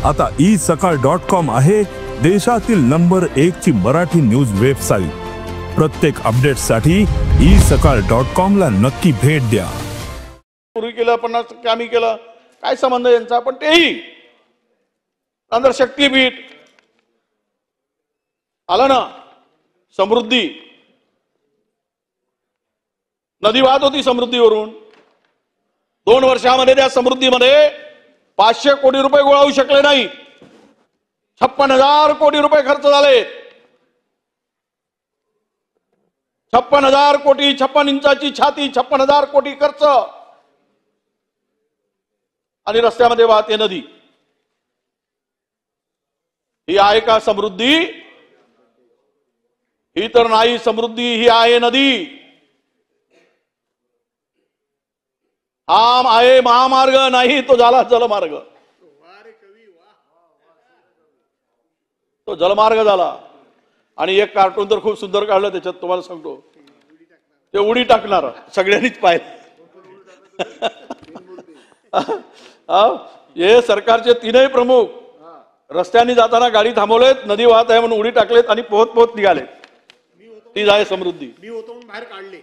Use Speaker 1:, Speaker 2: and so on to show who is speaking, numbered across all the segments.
Speaker 1: आता isakal.com आहे देशातील नंबर 1 ची मराठी न्यूज वेबसाईट। प्रत्येक अपडेटसाठी isakal.com ला नक्की भेट द्या।
Speaker 2: पूर्वी केलं 50% आम्ही केलं, काय संबंध यांचा? पण तेही नंतर शक्तीपीठ आलं ना, समृद्धी नदी वाहत होती समृद्धीवरून। 2 वर्षामध्ये त्या समृद्धीमध्ये 500 कोटी रुपये गोळा होऊ शकले नाही। 56,000 कोटी रुपये खर्च झाले। 56,000 कोटी, 56 इंचाची छाती, 56,000 कोटी खर्च, आणि रस्त्यामध्ये वाहते नदी। ही आहे का समृद्धी? ही तर नाही समृद्धी, ही आहे नदी। हा आहे महामार्ग नाही, तो झाला जलमार्ग। तो जलमार्ग झाला। आणि एक कार्टून तर खूप सुंदर काढलं त्याच्यात, तुम्हाला सांगतो, ते उडी टाकणार सगळ्यांनीच पाहिलं। हे सरकारचे 3ही प्रमुख रस्त्याने जाताना गाडी थांबवलेत, नदी वाहत आहे म्हणून उडी टाकलेत आणि पोहत पोहत निघाले। ती आहे समृद्धी।
Speaker 3: मी होतो बाहेर काढले,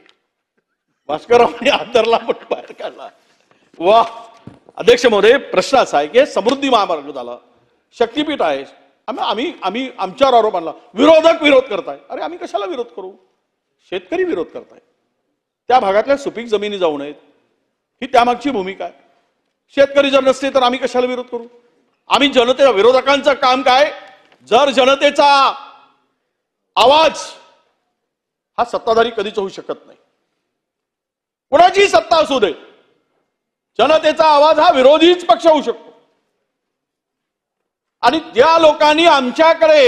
Speaker 2: भास्कररावांनी आदरला पण बाहेर काढला। वा अध्यक्ष महोदय, प्रश्न असा आहे की समृद्धी महामार्ग झाला, शक्तीपीठ आहे, आम्ही आमच्यावर आरोप आणला, विरोधक विरोध करताय। अरे आम्ही कशाला विरोध करू? शेतकरी विरोध करताय। त्या भागातल्या सुपीक जमिनी जाऊ नयेत, ही त्यामागची भूमिका आहे। शेतकरी जर नसते तर आम्ही कशाला विरोध करू? आम्ही जनतेला, विरोधकांचं काम काय? जर जनतेचा आवाज हा सत्ताधारी कधीच होऊ शकत नाही, कोणाची सत्ता असू दे, जनतेचा आवाज हा विरोधीच पक्ष होऊ शकतो। आणि त्या लोकांनी आमच्याकडे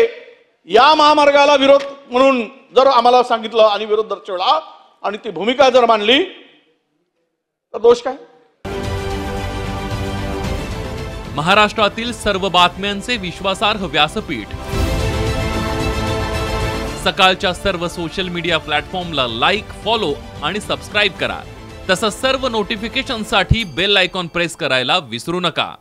Speaker 2: या महामार्गाला विरोध म्हणून जर आम्हाला सांगितलं आणि विरोध दर्शवला आणि ती भूमिका जर मांडली तर दोष काय?
Speaker 4: महाराष्ट्रातील सर्व बातम्यांचे विश्वासार्ह व्यासपीठ, सकाळच्या सर्व सोशल मीडिया प्लॅटफॉर्मला लाईक, फॉलो आणि सबस्क्राईब करा। तसंच सर्व नोटिफिकेशनसाठी बेल आयकॉन प्रेस करायला विसरू नका।